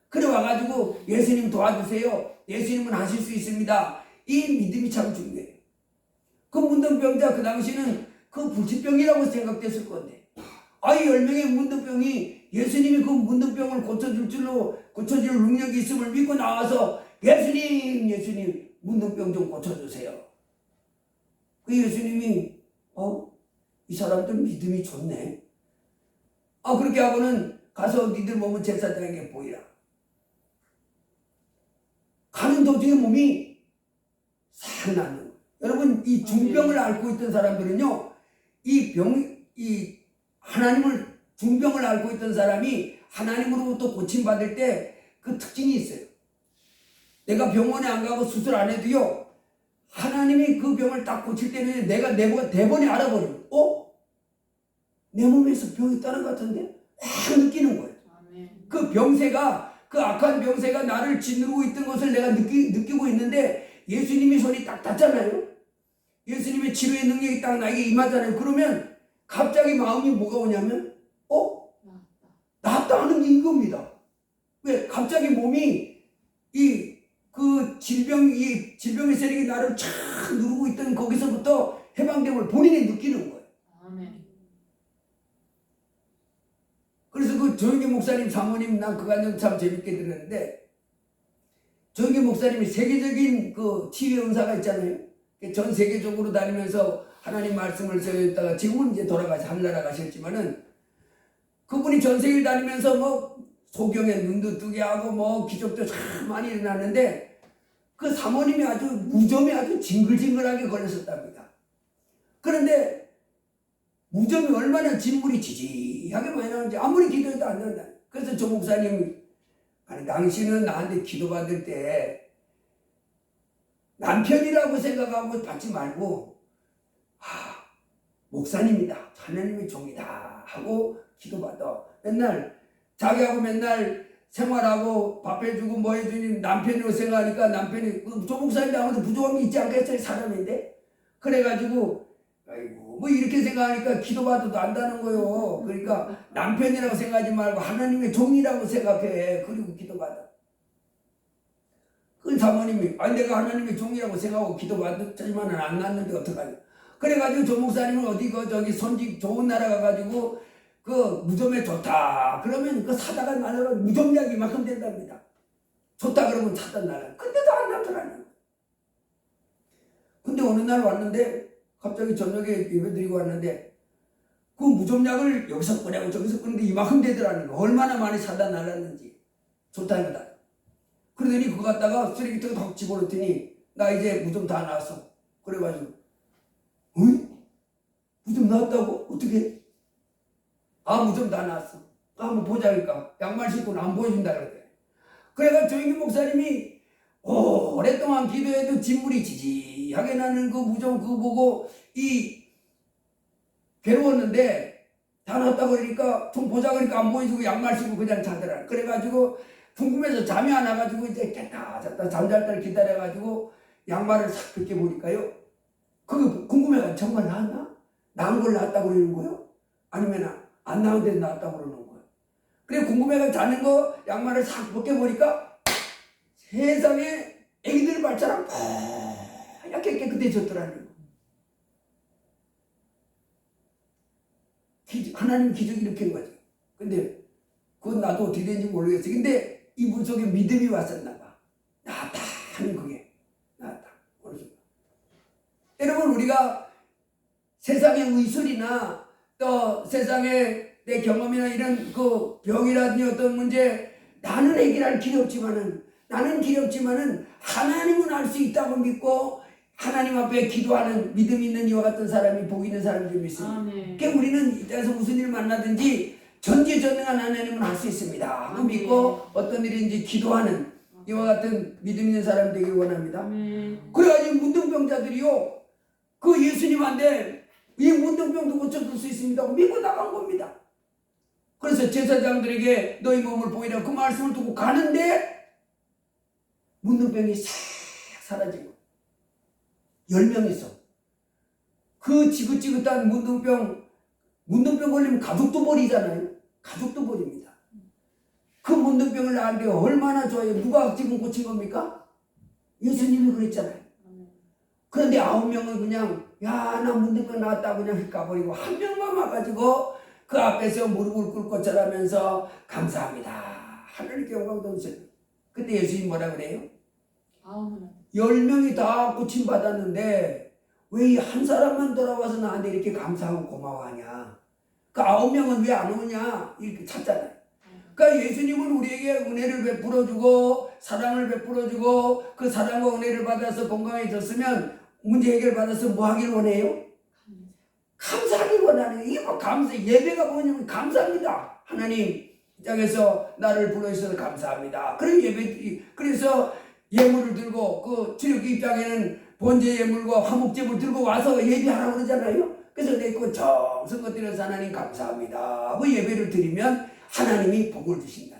그래 와가지고 예수님 도와주세요. 예수님은 하실 수 있습니다. 이 믿음이 참 중요해요. 그 문둥병자 그 당시는 그 불치병이라고 생각됐을 건데, 이 10명의 문둥병이 예수님이 그 문둥병을 고쳐줄 능력이 있음을 믿고 나와서 예수님 문둥병 좀 고쳐주세요. 그 예수님이 이 사람들 믿음이 좋네. 그렇게 하고는 가서 니들 몸은 제사장에게 보이라. 가는 도중에 몸이 싹 나는 거예요. 여러분 이 중병을 앓고 있던 사람들은요, 중병을 앓고 있던 사람이 하나님으로부터 고침받을 때 그 특징이 있어요. 내가 병원에 안 가고 수술 안 해도요, 하나님이 그 병을 딱 고칠 때는 내가 대번에 알아버리고, 내 몸에서 병이 떠난 것 같은데? 확 느끼는 거예요. 그 병세가, 그 악한 병세가 나를 짓누르고 있던 것을 내가 느끼고 있는데, 예수님이 손이 딱 닿잖아요. 예수님의 치료의 능력이 딱 나에게 임하잖아요. 그러면 갑자기 마음이 뭐가 오냐면, 나았다 하는 게 이겁니다. 왜? 갑자기 몸이 그 질병의 세력이 나를 쫙 누르고 있던 거기서부터 해방됨을 본인이 느끼는 거예요. 아멘. 그래서 그 조영기 목사님 사모님, 난 그 간증 참 재밌게 들었는데, 조영기 목사님이 세계적인 그 치유 은사가 있잖아요. 전 세계적으로 다니면서 하나님 말씀을 전했다가 지금은 이제 돌아가서 하늘나라 가셨지만은, 그분이 전 세계를 다니면서 소경의 눈도 뜨게 하고 기적도 참 많이 일어났는데, 그 사모님이 무좀이 아주 징글징글하게 걸렸었답니다. 그런데 무좀이 얼마나 진물이 지지하게 많이 나오는지 아무리 기도해도 안 된다. 그래서 조 목사님이, 당신은 나한테 기도받을 때 남편이라고 생각하고 받지 말고 목사님이다, 하나님의 종이다 하고 기도받아. 자기하고 맨날 생활하고 밥 해주고 뭐 해주니 남편이라고 생각하니까 남편이 조 목사님도 아무도 부족함이 있지 않겠어요? 사람인데. 그래가지고 이렇게 생각하니까 기도받아도 안다는 거요. 그러니까 남편이라고 생각하지 말고 하나님의 종이라고 생각해. 그리고 기도받아. 그 사모님이 내가 하나님의 종이라고 생각하고 기도받았지만은 안 났는데 어떡하냐. 그래가지고 조 목사님은 어디 저기 선지 좋은 나라 가가지고 그 무좀에 좋다 그러면 그 사다가 날아가 무좀약이 이만큼 된답니다. 좋다 그러면 사다 날아. 근데도 안 나더라고요. 근데 어느 날 왔는데 갑자기 저녁에 예배드리고 왔는데 그 무좀약을 여기서 꺼내고 저기서 꺼내는데 이만큼 되더라는 거. 얼마나 많이 사다 날았는지. 좋다는 거다. 그러더니 그거 갖다가 쓰레기통에 턱 집어넣더니 나 이제 무좀 다 나왔어. 그래가지고 무좀 나왔다고? 어떻게? 무좀 다 나왔어. 한번 보자 그러니까 양말 신고는 안 보여준다 그러더래. 그래가 조영기 목사님이 오랫동안 기도해도 진물이 지지하게 나는 그 무좀 그거 보고 괴로웠는데 다 나왔다고 그러니까 좀 보자 그러니까 안 보여주고 양말 신고 그냥 자더라. 그래가지고 궁금해서 잠이 안 와가지고 이제 깼다 잤다 잠잘 때를 기다려가지고 양말을 싹 벗겨보니까요, 그게 궁금해가 정말 나왔나? 나은 걸 나왔다고 그러는 거예요? 아니면 안 나온데 나왔다고 그러는 거예요? 그래 궁금해가 자는 거 양말을 싹 벗겨보니까 세상에 애기들 발처럼 하얗게 깨끗해졌더라는 거예요. 하나님 기적 일으킨 거죠. 근데 그건 나도 어떻게 된지 모르겠어요. 근데 이분 속에 믿음이 왔었나 봐. 나왔다 하는 그게 나왔다. 여러분 우리가 세상의 의술이나 또 세상의 내 경험이나 이런 그 병이라든지 어떤 문제 나는 해결할 길이 없지만은 하나님은 알 수 있다고 믿고 하나님 앞에 기도하는 믿음 있는 이와 같은 사람이 복 있는 사람이 좀 있습니다. 그러니까 우리는 이 땅에서 무슨 일을 만나든지 전지전능한 하나님은 할 수 있습니다 하고 믿고 어떤 일인지 기도하는 이와 같은 믿음 있는 사람 되길 원합니다. 그래가지고 문둥병자들이요 그 예수님한테 이 문둥병도 고쳐줄 수 있습니다 하고 믿고 나간 겁니다. 그래서 제사장들에게 너희 몸을 보이라 그 말씀을 두고 가는데 문둥병이 싹 사라지고 10명이서 그 지긋지긋한 문둥병 걸리면 가족도 버리잖아요. 가족도 버립니다. 그 문둥병을 나한테 얼마나 좋아요. 누가 지금 고친 겁니까? 예수님이 그랬잖아요. 그런데 9명은 그냥 야 나 문둥병 나왔다 그냥 가버리고 한 명만 와가지고 그 앞에서 무릎을 꿇고 절하면서 감사합니다 하나님께 영광 돌리세요. 그때 예수님 뭐라 그래요? 10명이 다 고침받았는데 왜 이 한 사람만 돌아와서 나한테 이렇게 감사하고 고마워하냐. 그 9명은 왜 안 오냐 이렇게 찾잖아요. 그러니까 예수님은 우리에게 은혜를 베풀어주고 사랑을 베풀어주고 그 사랑과 은혜를 받아서 건강해졌으면 문제 해결 받아서 뭐 하길 원해요? 감사하길 원하는 이게 뭐 감사. 예배가 뭐냐면 감사합니다. 하나님 이 땅에서 나를 불러주셔서 감사합니다. 그래서 예물을 들고 그 출애굽기 입장에는 번제 예물과 화목제물 들고 와서 예배하라고 그러잖아요. 그래서 내그 정성껏 드려서 하나님 감사합니다. 그 예배를 드리면 하나님이 복을 주신다.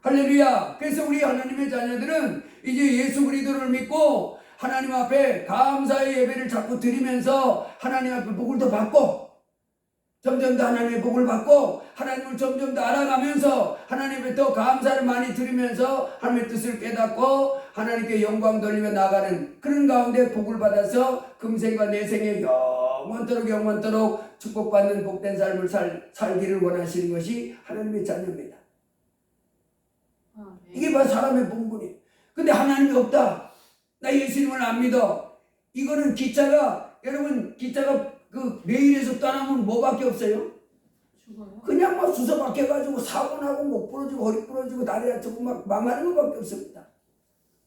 할렐루야. 그래서 우리 하나님의 자녀들은 이제 예수 그리스도를 믿고 하나님 앞에 감사의 예배를 자꾸 드리면서 하나님 앞에 복을 더 받고 점점 더 하나님의 복을 받고 하나님을 점점 더 알아가면서 하나님께 더 감사를 많이 드리면서 하나님의 뜻을 깨닫고 하나님께 영광 돌리며 나가는 그런 가운데 복을 받아서 금생과 내생에 영원토록 축복받는 복된 삶을 살기를 원하시는 것이 하나님의 자녀입니다. 이게 바로 사람의 본분이에요. 근데 하나님이 없다. 나 예수님을 안 믿어. 이거는 여러분 기차가 그 레일에서 떠나면 뭐밖에 없어요? 죽어요? 그냥 막 수서 박혀가지고 사고 나고 목 부러지고 허리 부러지고 다리 다치고 막 망하는 것밖에 없습니다.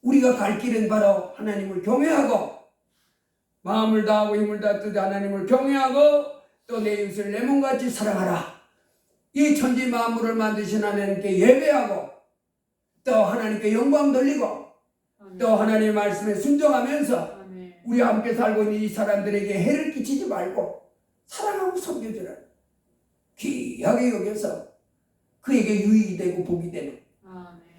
우리가 갈 길은 바로 하나님을 경외하고 마음을 다하고 힘을 다하듯 하나님을 경외하고 또 내 이웃을 내 몸같이 사랑하라. 이 천지 만물을 만드신 하나님께 예배하고 또 하나님께 영광 돌리고 또 하나님의 말씀에 순종하면서 우리와 함께 살고 있는 이 사람들에게 해를 끼치지 말고 사랑하고 섬겨주라. 귀하게 여겨서 그에게 유익이 되고 복이 되는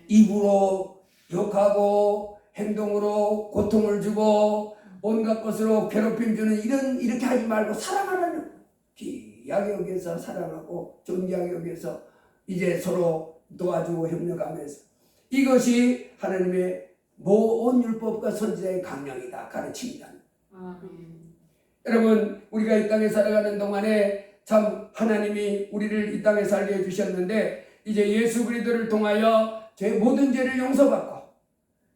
입으로 욕하고 행동으로 고통을 주고 온갖 것으로 괴롭힘 주는 이렇게 하지 말고 사랑하라는 귀하게 여겨서 사랑하고 존귀하게 여겨서 이제 서로 도와주고 협력하면서 이것이 하나님의 모든 율법과 선지자의 강령이다 가르칩니다. 여러분 우리가 이 땅에 살아가는 동안에 참 하나님이 우리를 이 땅에 살게 해주셨는데 이제 예수 그리스도를 통하여 모든 죄를 용서받고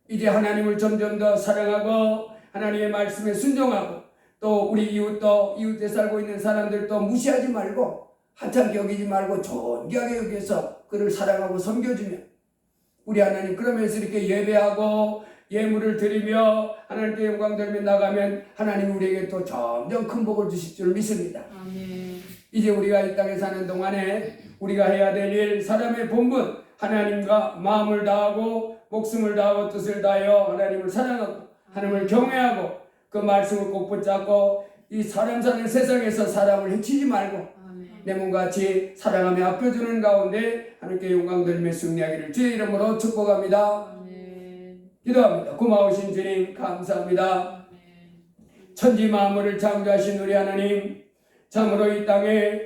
이제 하나님을 점점 더 사랑하고 하나님의 말씀에 순종하고 또 우리 이웃에 살고 있는 사람들도 무시하지 말고 하찮게 여기지 말고 존귀하게 여기서 그를 사랑하고 섬겨주며 우리 하나님 그러면서 이렇게 예배하고 예물을 드리며 하나님께 영광 돌리며 나가면 하나님 우리에게 또 점점 큰 복을 주실 줄 믿습니다. 이제 우리가 이 땅에 사는 동안에 우리가 해야 될 일 사람의 본분 하나님과 마음을 다하고 목숨을 다하고 뜻을 다하여 하나님을 사랑하고 하나님을 경외하고 그 말씀을 꼭 붙잡고 이 사람 사는 세상에서 사람을 해치지 말고 내 몸같이 사랑하며 아껴주는 가운데 하나님께 영광 돌리며 승리하기를 주의 이름으로 축복합니다. 기도합니다. 고마우신 주님 감사합니다. 천지 만물을 창조하신 우리 하나님 참으로 이 땅에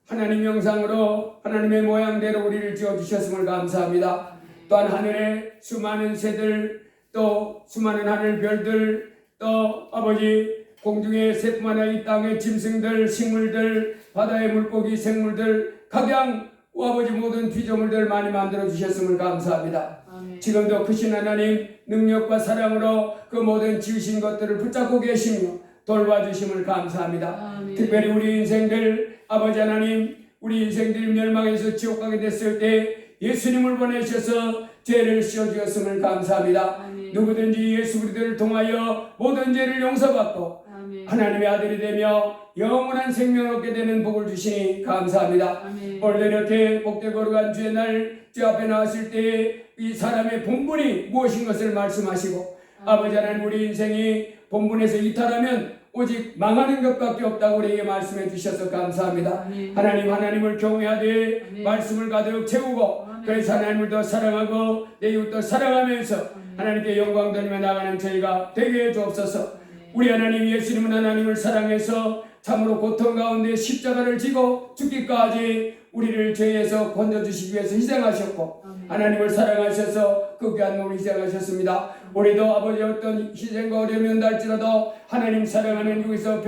하나님 형상으로 하나님의 모양대로 우리를 지어주셨음을 감사합니다. 또한 하늘에 수많은 새들 또 수많은 하늘 별들 또 아버지 공중의 새뿐만 아니라 이 땅의 짐승들, 식물들, 바다의 물고기, 생물들, 각양 아버지 모든 피조물들 많이 만들어 주셨음을 감사합니다. 아멘. 지금도 크신 하나님 능력과 사랑으로 그 모든 지으신 것들을 붙잡고 계시며 돌봐주심을 감사합니다. 아멘. 특별히 우리 인생들 아버지 하나님, 우리 인생들이 멸망해서 지옥 가게 됐을 때 예수님을 보내셔서 죄를 씌워주었음을 감사합니다. 아멘. 누구든지 예수 그리스도를 통하여 모든 죄를 용서받고 아멘. 하나님의 아들이 되며 영원한 생명을 얻게 되는 복을 주시니 감사합니다. 아멘. 오늘도 이렇게 복되고 거룩한 주의 날 주 앞에 나왔을 때 이 사람의 본분이 무엇인 것을 말씀하시고 아버지 하나님, 우리 인생이 본분에서 이탈하면 오직 망하는 것밖에 없다고 우리에게 말씀해 주셔서 감사합니다. 아멘. 하나님을 경외하되 아멘. 말씀을 가득 채우고 아멘. 그래서 하나님을 더 사랑하고 내 이웃도 사랑하면서 아멘. 하나님께 영광 돌리며 나가는 저희가 되게 해 주옵소서. 아멘. 우리 하나님 예수님은 하나님을 사랑해서 참으로 고통 가운데 십자가를 지고 죽기까지 우리를 죄에서 건져주시기 위해서 희생하셨고 아멘. 하나님을 사랑하셔서 그 귀한 몸을 희생하셨습니다. 우리도 아버지 어떤 희생과 어려움이 온다 할지라도 하나님 사랑하는 여기서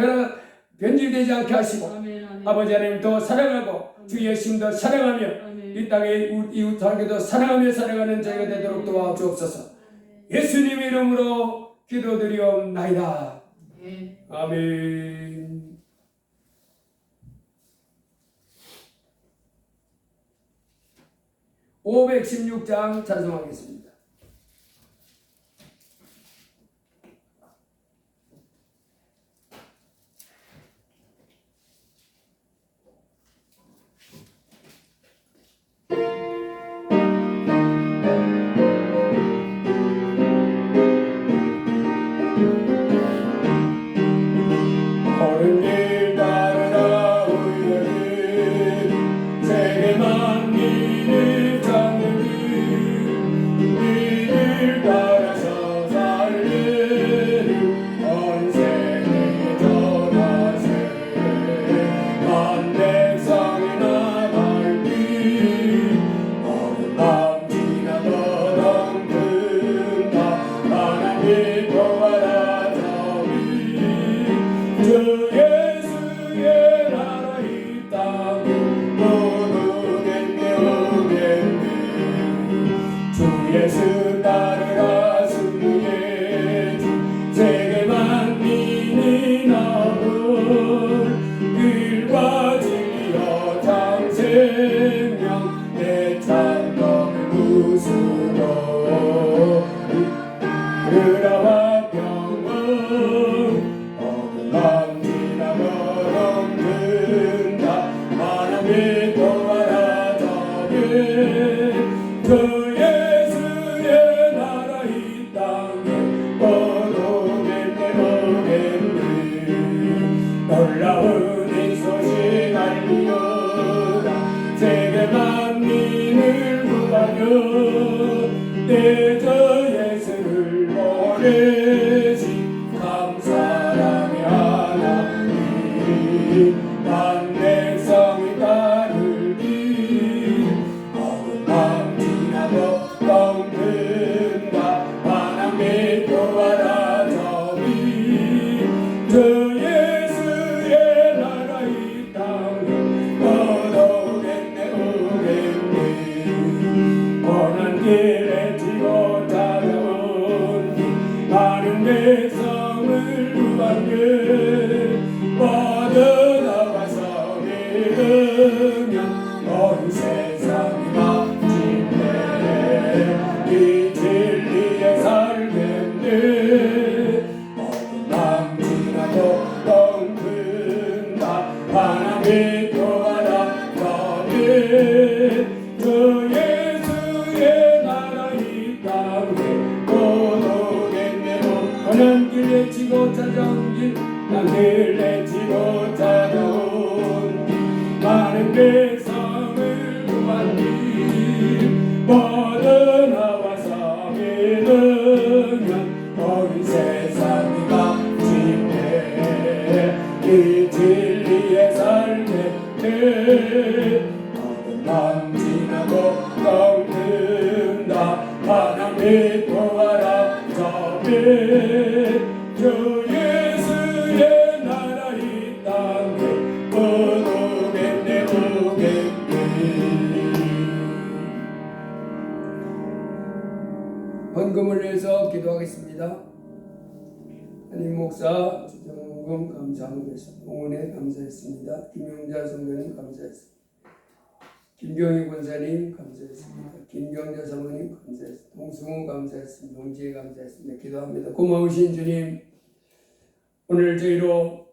변질되지 않게 하시고 아멘. 아멘. 아버지 하나님 더 사랑하고 주 예수님 더 사랑하며 아멘. 이 땅의 이웃 관계도 사랑하며 살아가는 저희가 되도록 도와주옵소서. 예수님의 이름으로 기도드리옵나이다. 아멘. 아멘. (516장) 찬송하겠습니다. 옳은 길 따르라 우리는 세계 만민을 찾는 길 따라서 살리는 온 세계에 전하세 만 백성이 나갈 길 어느 밤 지나가던 그날 하나님 도와라 주 예수의 나라 이 땅에 오겠네 오겠네 주 예수 따르라 승리의 주 세계 만민이 나올 길과 진리여 참 생명 내 찬송을 부수고 그라와 평온 밤 지나가던 그날 하나님 도와라 저게 주 예수의 나라 이 땅에 오겠네 오겠네 놀라운 이 소식 알리어라 세계 만민을 구하여 내 저 예수를 보내신 감사함이 하나님 만 백성이 따를 길 어느 밤 지나가던 그날 하나님 도와라 저기 주 예수의 나라 이 땅에 오겠네 오겠네 원한 길에 지고 찾아온 많은 백성을 구하게 뻗어나와서 믿으면 온 세상이 막히네 이 진리에 살겠네 어느 밤 지나가던 그날 하나님 도와라 너희 주 예수의 나라 이 땅에 오겠네 오는 길에 지고 찾아온 길난 길에 지고 찾아온 길 많은 백성을 구한 길 뻗어나와서 믿으면 온 세상이 막히네 이 진리에 살겠네 어느 밤 헌금을 해서 기도하겠습니다. 한임 목사 주정금 감사합니다. 응원에 감사했습니다. 김용자 성도님 감사했습니다. 김경희 권사님 감사했습니다. 김경자 사모님 감사했습니다. 동승우 감사했습니다. 동지혜 감사했습니다. 기도합니다. 고마우신 주님, 오늘 저희로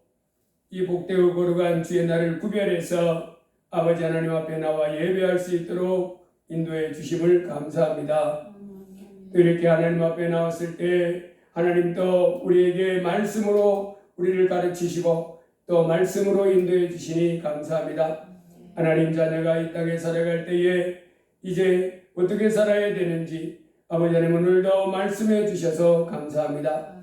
이 복되고 거룩한 주의 날을 구별해서 아버지 하나님 앞에 나와 예배할 수 있도록 인도해 주심을 감사합니다. 또 이렇게 하나님 앞에 나왔을 때 하나님도 우리에게 말씀으로 우리를 가르치시고 또 말씀으로 인도해 주시니 감사합니다. 하나님 자녀가 이 땅에 살아갈 때에 이제 어떻게 살아야 되는지 아버지 하나님 오늘도 말씀해 주셔서 감사합니다.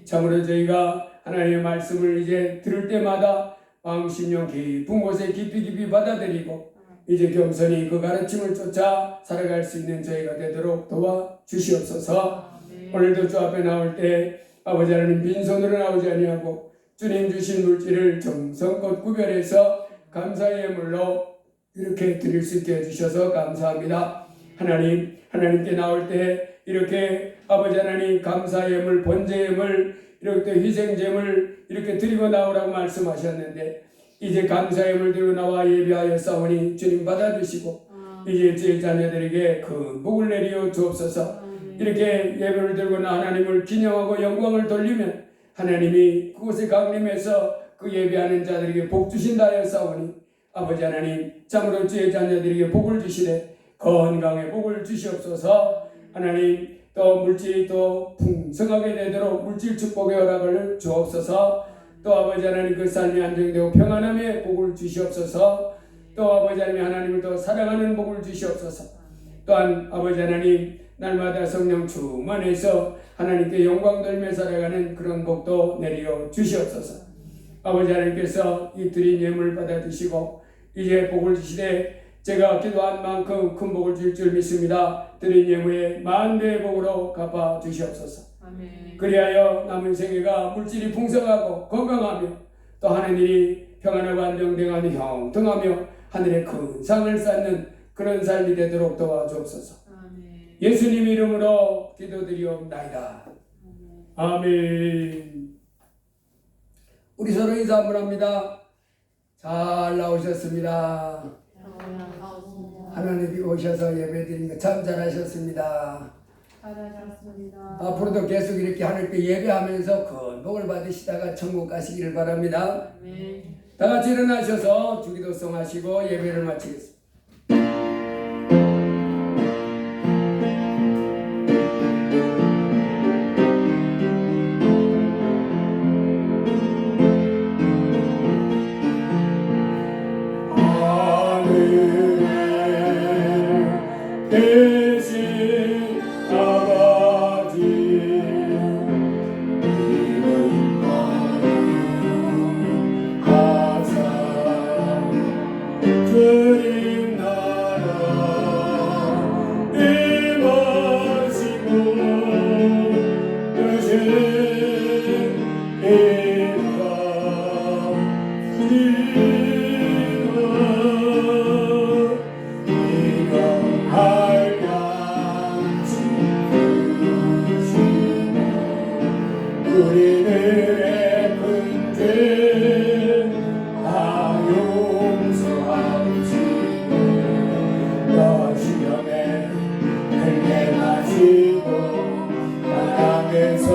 참으로 저희가 하나님의 말씀을 이제 들을 때마다 마음 심령 깊은 곳에 깊이 받아들이고 이제 겸손히 그 가르침을 쫓아 살아갈 수 있는 저희가 되도록 도와주시옵소서. 오늘도 주 앞에 나올 때 아버지 하나님 빈손으로 나오지 아니하고 주님 주신 물질을 정성껏 구별해서 감사의 예물로 이렇게 드릴 수 있게 해주셔서 감사합니다. 하나님께 나올 때 이렇게 아버지 하나님 감사 예물, 번제 예물, 이렇게 희생 제물 이렇게 드리고 나오라고 말씀하셨는데 이제 감사 예물 들고 나와 예배하여 싸우니 주님 받아주시고 이제 제 자녀들에게 큰 복을 내리어 주옵소서. 이렇게 예배를 들고나 하나님을 기념하고 영광을 돌리면 하나님이 그곳에 강림해서 그 예배하는 자들에게 복 주신다 하여 싸우니 아버지 하나님 참으로 주의 자녀들에게 복을 주시되 건강에 복을 주시옵소서. 하나님 또 물질이 또 풍성하게 되도록 물질 축복의 허락을 주옵소서. 또 아버지 하나님 그 삶이 안정되고 평안함에 복을 주시옵소서. 또 아버지 하나님을 더 사랑하는 복을 주시옵소서. 또한 아버지 하나님 날마다 성령 충만해서 하나님께 영광 돌며 살아가는 그런 복도 내려 주시옵소서. 아버지 하나님께서 이 드린 예물 받아주시고 이제 복을 주시되 제가 기도한 만큼 큰 복을 줄 줄 믿습니다. 드린 예물의 만배의 복으로 갚아 주시옵소서. 아멘. 그리하여 남은 생애가 물질이 풍성하고 건강하며 또 하늘이 평안하고 안정되고 형통하며 하늘의 큰 상을 쌓는 그런 삶이 되도록 도와주옵소서. 아멘. 예수님 이름으로 기도드리옵나이다. 아멘. 우리 서로 인사 한번 합니다. 잘 나오셨습니다. 하나님이 오셔서 예배드린 거 참 잘하셨습니다. 잘하셨습니다. 앞으로도 계속 이렇게 하늘께 예배하면서 큰 복을 받으시다가 천국 가시기를 바랍니다. 아멘. 다 같이 일어나셔서 주기도송 하시고 예배를 마치겠습니다. 대신 아버지 이름 거룩하사 주님 나라 임하시고 되신 임과 우리들의 큰 죄 다 용서하시고 너 시험에 들게 마시고 나라에서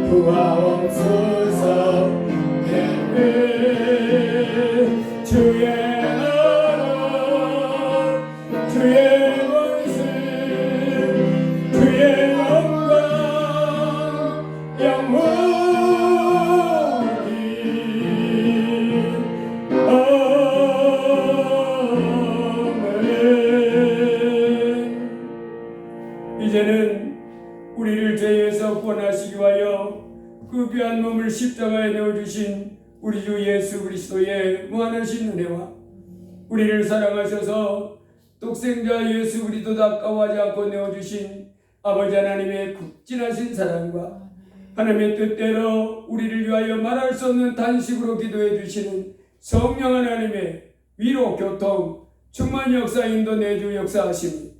구하옵소서. 주의 나라 주의 권세 주의 영광 영원히 아멘. 이제는 우리를 죄에서 구원하시기 위하여 그 귀한 몸을 십자가에 내어주신 우리 주 예수 그리스도의 무한하신 은혜와 우리를 사랑하셔서 독생자 예수 그리스도도 아까워하지 않고 내어주신 아버지 하나님의 극진하신 사랑과 하나님의 뜻대로 우리를 위하여 말할 수 없는 단식으로 기도해 주시는 성령 하나님의 위로 교통 충만 역사 인도 내주 역사하심이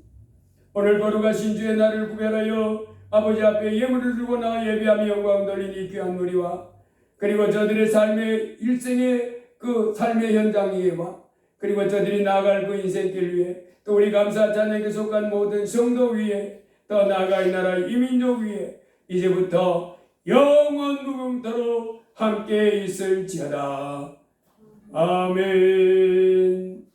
오늘 거룩하신 주의 날을 구별하여 아버지 앞에 예물을 들고 나와 예배하며 영광 돌린 이 귀한 무리와 그리고 저들의 삶의 일생의 그 삶의 현장 위에와 그리고 저들이 나아갈 그 인생길 위에 또 우리 감사 찬양에 속한 모든 성도 위에 더 나아가 이 나라 이민족 위에 이제부터 영원 무궁토록 함께 있을지어다. 아멘.